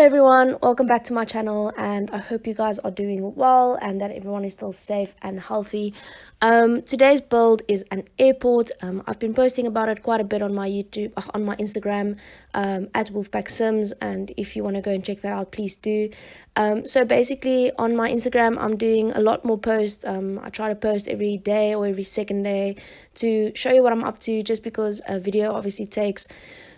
everyone, welcome back to my channel, and I hope you guys are doing well and that everyone is still safe and healthy. Today's build is an airport. I've been posting about it quite a bit on my YouTube, on my Instagram, at Wolfpack Sims, and if you want to go and check that out, please do. So basically on my Instagram, I'm doing a lot more posts. I try to post every day or every second day to show you what I'm up to, just because a video obviously takes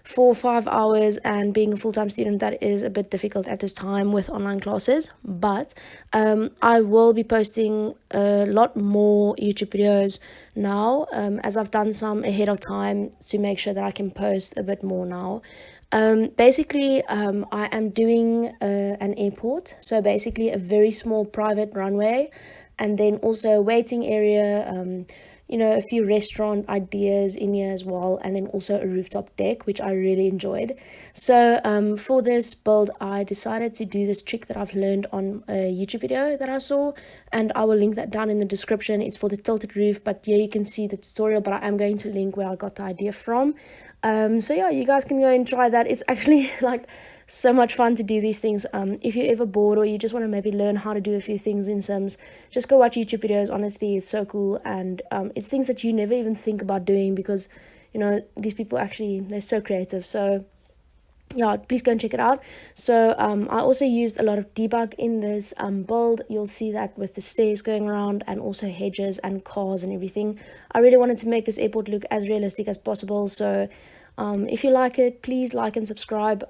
4 or 5 hours, and being a full-time student, that is a bit difficult at this time with online classes. But I will be posting a lot more YouTube videos now, as I've done some ahead of time to make sure that I can post a bit more now. Basically, I am doing an airport, so basically a very small private runway, and then also a waiting area, a few restaurant ideas in here as well, and then also a rooftop deck, which I really enjoyed. So for this build, I decided to do this trick that I've learned on a YouTube video that I saw, and I will link that down in the description. It's for the tilted roof, but here you can see the tutorial, but I am going to link where I got the idea from. So yeah, you guys can go and try that. It's actually like so much fun to do these things. If you're ever bored or you just want to maybe learn how to do a few things in Sims, just go watch YouTube videos. Honestly, it's so cool, and it's things that you never even think about doing, because these people actually, they're so creative. So yeah, please go and check it out. So I also used a lot of debug in this build. You'll see that with the stairs going around, and also hedges and cars and everything. I really wanted to make this airport look as realistic as possible. So if you like it, please like and subscribe.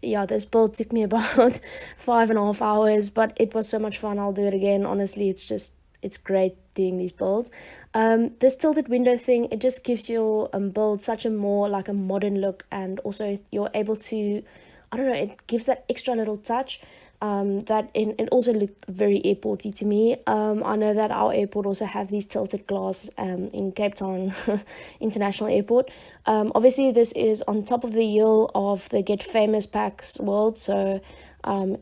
Yeah, this build took me about 5.5 hours, but it was so much fun. I'll do it again. Honestly, it's great doing these builds. This tilted window thing, it just gives your build such a more like a modern look, and also you're able to, I don't know, it gives that extra little touch. It also looked very airporty to me. I know that our airport also have these tilted glass in Cape Town International Airport. Obviously this is on top of the hill of the Get Famous Packs world, so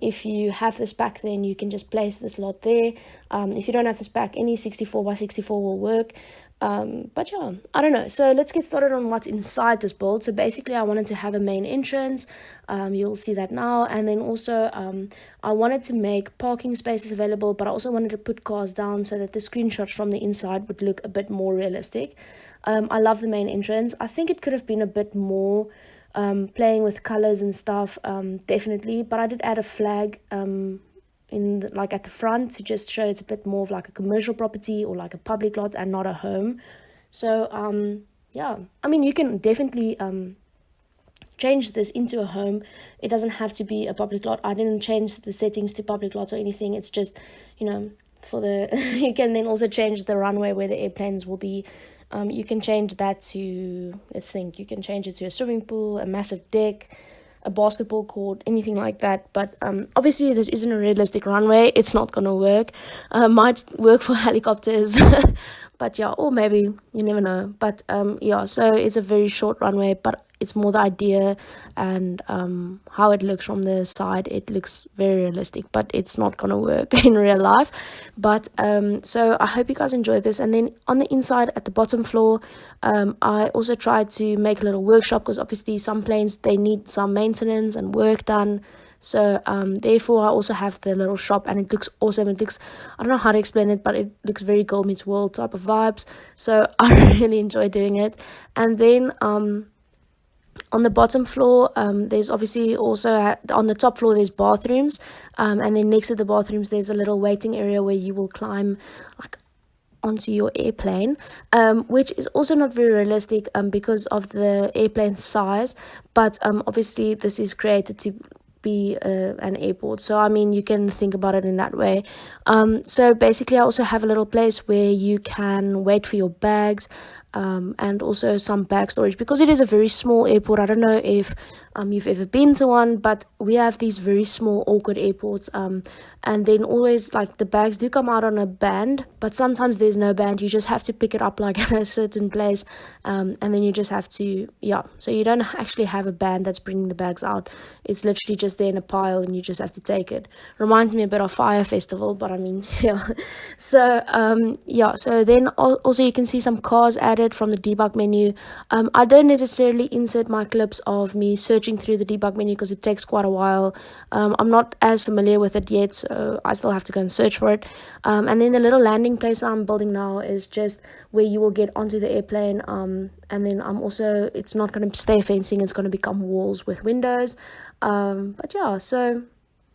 if you have this pack, then you can just place this lot there. If you don't have this pack, any 64x64 will work. But yeah, I don't know. So let's get started on what's inside this build. So basically, I wanted to have a main entrance. You'll see that now. And then also, I wanted to make parking spaces available, but I also wanted to put cars down so that the screenshots from the inside would look a bit more realistic. I love the main entrance. I think it could have been a bit more playing with colors and stuff, definitely. But I did add a flag at the front to just show it's a bit more of like a commercial property or like a public lot and not a home. So yeah, I mean, you can definitely change this into a home. It doesn't have to be a public lot. I didn't change the settings to public lots or anything. It's just, for the you can then also change the runway where the airplanes will be. You can change that to, let's think, you can change it to a swimming pool, a massive deck, a basketball court, anything like that. But obviously this isn't a realistic runway. It's not gonna work. Might work for helicopters, but yeah, or maybe, you never know. But yeah, so it's a very short runway, but it's more the idea and how it looks from the side. It looks very realistic, but it's not gonna work in real life. But so I hope you guys enjoyed this. And then on the inside at the bottom floor, I also tried to make a little workshop, because obviously some planes, they need some maintenance and work done. So therefore I also have the little shop, and it looks awesome. It looks, I don't know how to explain it, but it looks very Girl Meets World type of vibes. So I really enjoy doing it. And then on the bottom floor, there's obviously also, on the top floor there's bathrooms, and then next to the bathrooms there's a little waiting area where you will climb like onto your airplane, which is also not very realistic because of the airplane size. But obviously this is created to be an airport, so I mean, you can think about it in that way. So basically I also have a little place where you can wait for your bags, and also some bag storage, because it is a very small airport. I don't know if you've ever been to one, but we have these very small awkward airports, and then always like the bags do come out on a band, but sometimes there's no band. You just have to pick it up like at a certain place, and then you just have to, yeah, so you don't actually have a band that's bringing the bags out. It's literally just there in a pile, and you just have to take it. Reminds me a bit of Fire Festival, but I mean, yeah. So yeah, so then also you can see some cars added. it from the debug menu. I don't necessarily insert my clips of me searching through the debug menu because it takes quite a while. I'm not as familiar with it yet, so I still have to go and search for it. And then the little landing place I'm building now is just where you will get onto the airplane. And then it's not going to stay fencing, it's going to become walls with windows. But yeah, so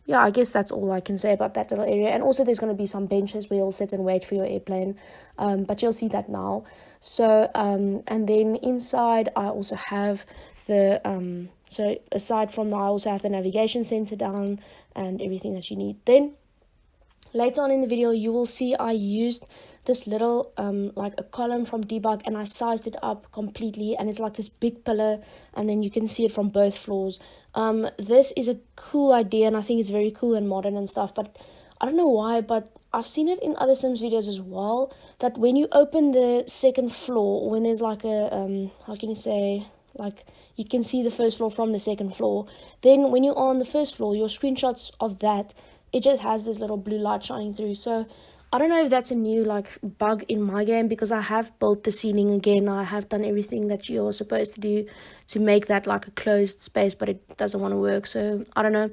yeah, I guess that's all I can say about that little area. And also there's going to be some benches where you'll sit and wait for your airplane, but you'll see that now. So and then inside I also have the so aside from that, I also have the navigation center down and everything that you need. Then later on in the video you will see I used this little like a column from debug, and I sized it up completely, and it's like this big pillar, and then you can see it from both floors. This is a cool idea, and I think it's very cool and modern and stuff, but I don't know why, but I've seen it in other Sims videos as well, that when you open the second floor, or when there's like a how can you say, like you can see the first floor from the second floor, then when you're on the first floor, your screenshots of that, it just has this little blue light shining through. So I don't know if that's a new like bug in my game, because I have built the ceiling again. I have done everything that you're supposed to do to make that like a closed space, but it doesn't want to work. So I don't know.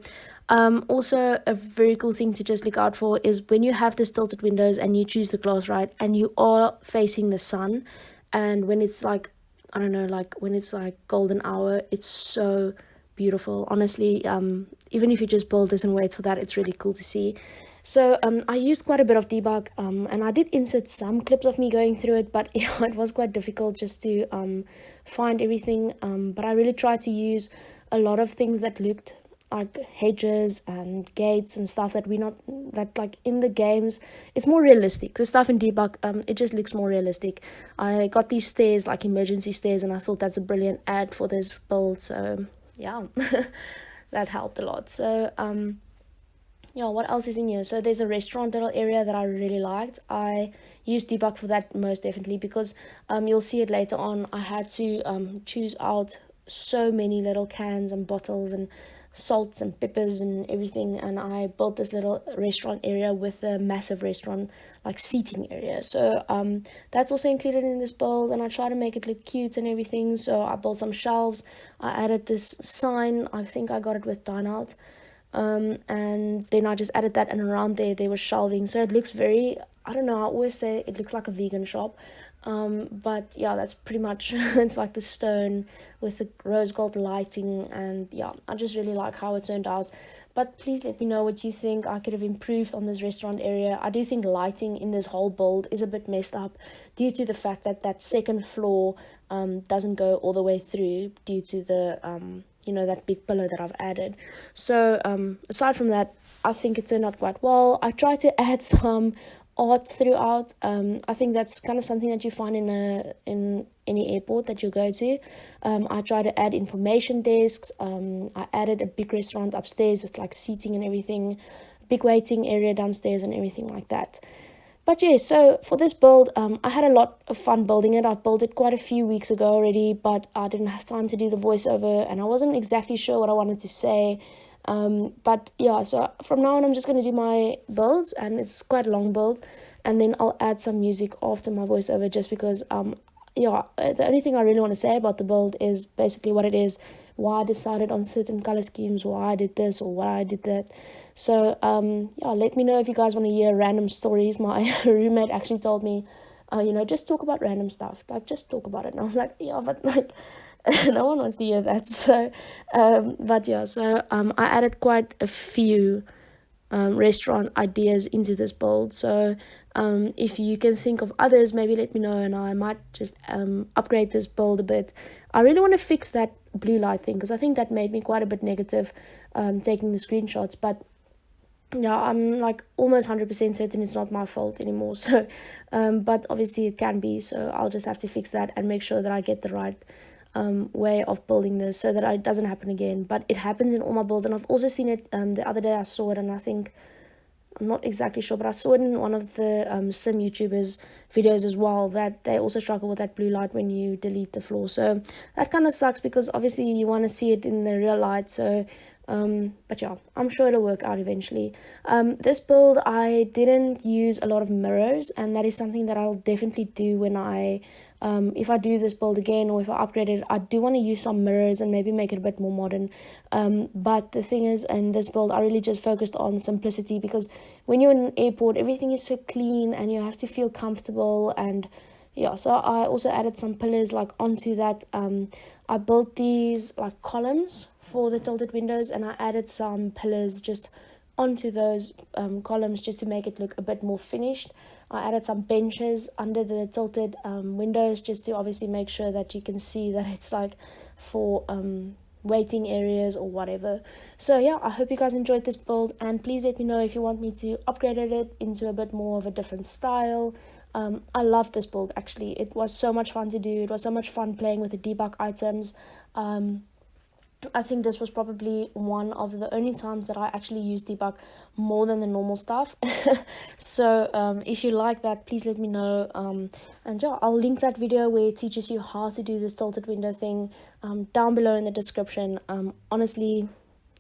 Also, a very cool thing to just look out for is when you have this tilted windows and you choose the glass right, and you are facing the sun, and when it's like, I don't know, like when it's like golden hour, it's so beautiful. Honestly, even if you just build this and wait for that, it's really cool to see. So I used quite a bit of debug, and I did insert some clips of me going through it, but yeah, it was quite difficult just to find everything. But I really tried to use a lot of things that looked like hedges and gates and stuff that like in the games it's more realistic. The stuff in debug, it just looks more realistic. I got these stairs, like emergency stairs, and I thought that's a brilliant ad for this build. So yeah, that helped a lot. So yeah, what else is in here? So there's a restaurant little area that I really liked. I used debug for that most definitely, because you'll see it later on. I had to choose out so many little cans and bottles and salts and peppers and everything, and I built this little restaurant area with a massive restaurant like seating area. So that's also included in this build, and I try to make it look cute and everything. So I built some shelves. I added this sign, I think I got it with Dine Out. And then I just added that, and around there was shelving, so it looks very, I don't know, I always say it looks like a vegan shop. But yeah, that's pretty much it's like the stone with the rose gold lighting, and yeah, I just really like how it turned out. But please let me know what you think I could have improved on this restaurant area. I do think lighting in this whole build is a bit messed up due to the fact that that second floor doesn't go all the way through due to the that big pillar that I've added. So aside from that, I think it turned out quite well. I tried to add some art throughout. I think that's kind of something that you find in any airport that you go to. I try to add information desks. I added a big restaurant upstairs with like seating and everything, big waiting area downstairs and everything like that. But yeah, so for this build, I had a lot of fun building it. I've built it quite a few weeks ago already, but I didn't have time to do the voiceover, and I wasn't exactly sure what I wanted to say. But yeah, so from now on, I'm just going to do my builds, and it's quite a long build, and then I'll add some music after my voiceover, just because, yeah, the only thing I really want to say about the build is basically what it is, why I decided on certain color schemes, why I did this or why I did that. So yeah, let me know if you guys want to hear random stories. My roommate actually told me, just talk about random stuff, like just talk about it. And I was like, yeah, but like no one wants to hear that. So but yeah, so I added quite a few restaurant ideas into this build. So if you can think of others, maybe let me know, and I might just upgrade this build a bit. I really want to fix that blue light thing, because I think that made me quite a bit negative taking the screenshots. But yeah, I'm like almost 100% certain it's not my fault anymore. So but obviously it can be, so I'll just have to fix that and make sure that I get the right way of building this so that it doesn't happen again. But it happens in all my builds, and I've also seen it the other day. I saw it, and I think, I'm not exactly sure, but I saw it in one of the sim YouTubers videos as well, that they also struggle with that blue light when you delete the floor. So that kind of sucks, because obviously you want to see it in the real light. So but yeah, I'm sure it'll work out eventually. This build, I didn't use a lot of mirrors, and that is something that I'll definitely do when I if I do this build again, or if I upgrade it, I do want to use some mirrors and maybe make it a bit more modern. But the thing is, in this build, I really just focused on simplicity, because when you're in an airport, everything is so clean and you have to feel comfortable. And yeah, so I also added some pillars like onto that. I built these like columns for the tilted windows, and I added some pillars just onto those columns just to make it look a bit more finished. I added some benches under the tilted windows just to obviously make sure that you can see that it's like for waiting areas or whatever. So yeah, I hope you guys enjoyed this build, and please let me know if you want me to upgrade it into a bit more of a different style. I love this build actually. It was so much fun to do. It was so much fun playing with the debug items. I think this was probably one of the only times that I actually used debug more than the normal stuff. So if you like that, please let me know. And yeah, I'll link that video where it teaches you how to do this tilted window thing down below in the description. Honestly,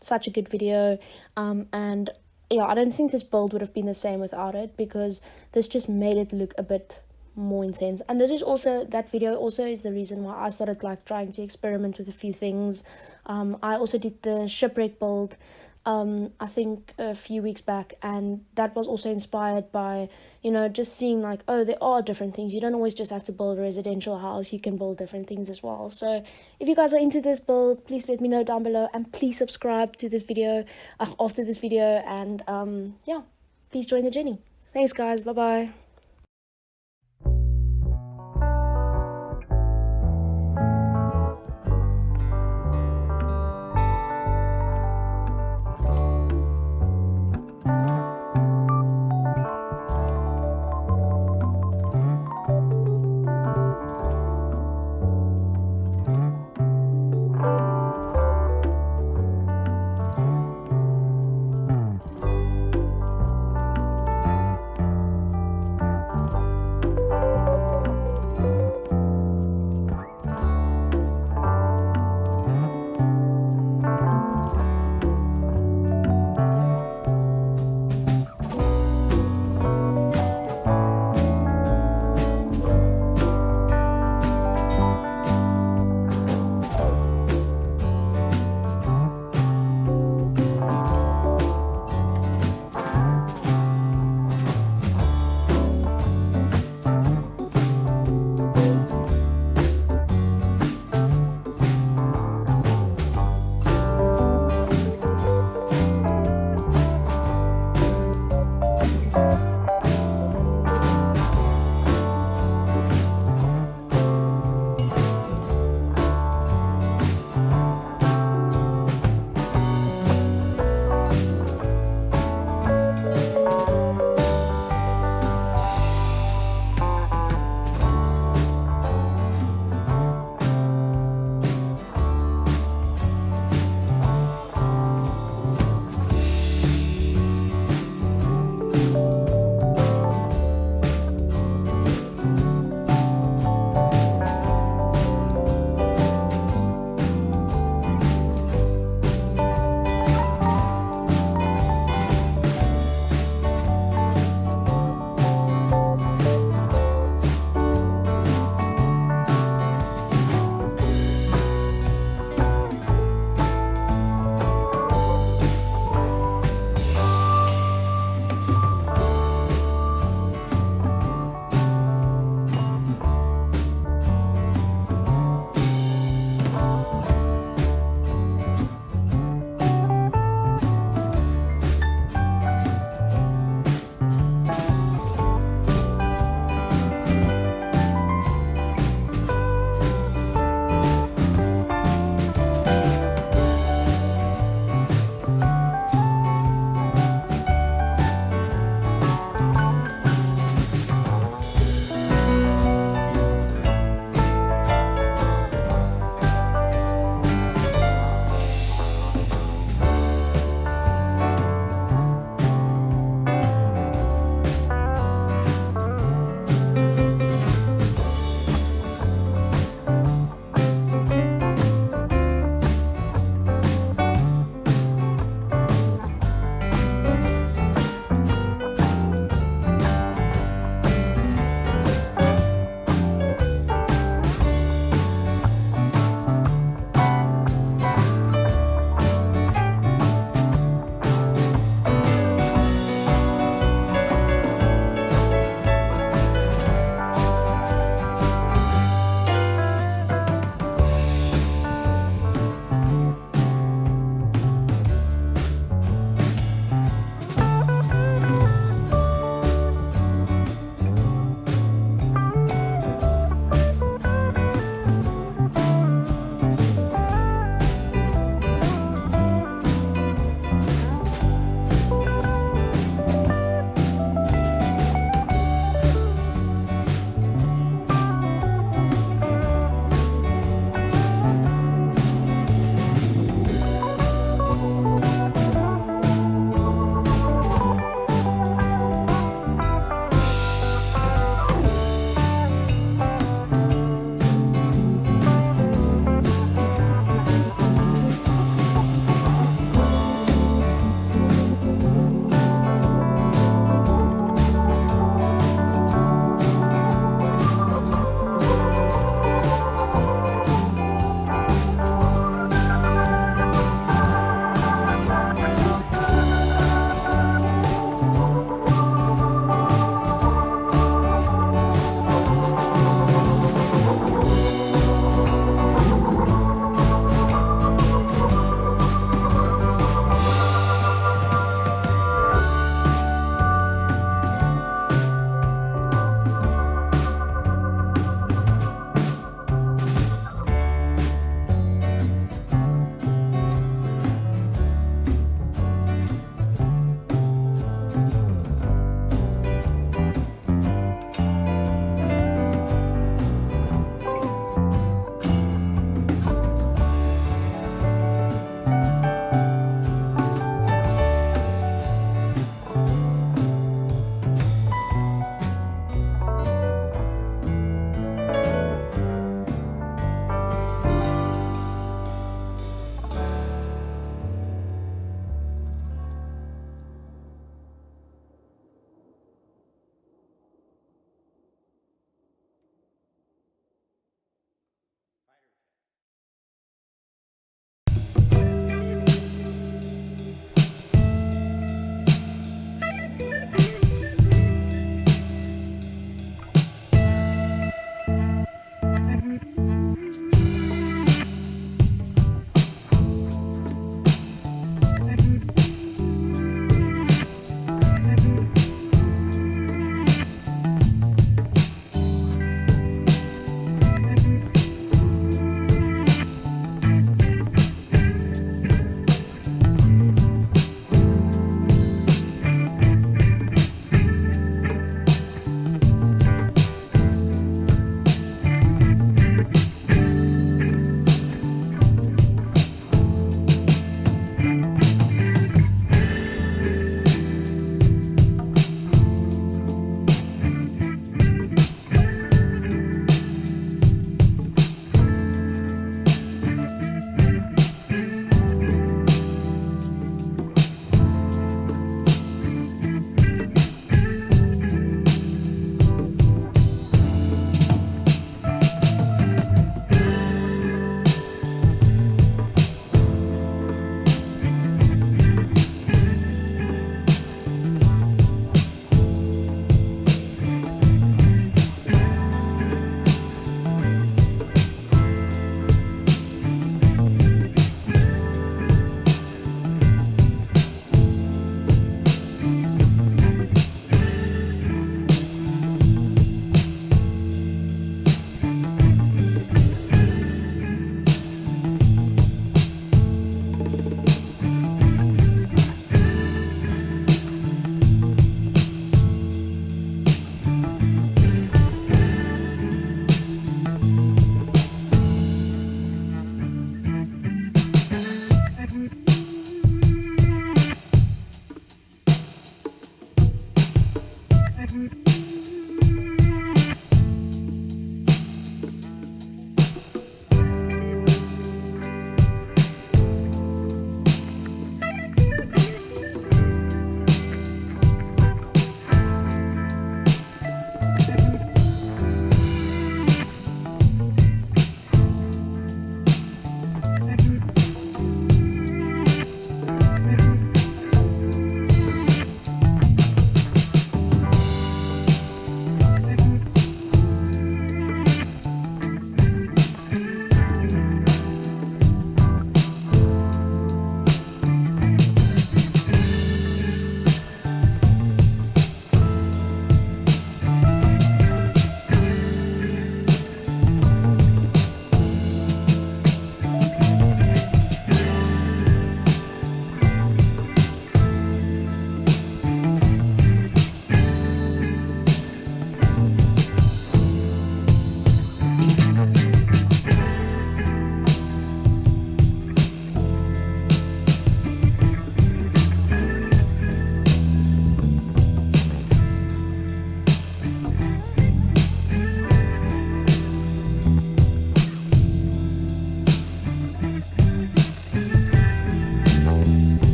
such a good video. And yeah, I don't think this build would have been the same without it, because this just made it look a bit more intense. And this is also, that video also is the reason why I started like trying to experiment with a few things. I also did the shipwreck build I think a few weeks back, and that was also inspired by, you know, just seeing like, oh, there are different things. You don't always just have to build a residential house, you can build different things as well. So if you guys are into this build, please let me know down below, and please subscribe to this video after this video, and yeah, please join the journey. Thanks guys, bye bye.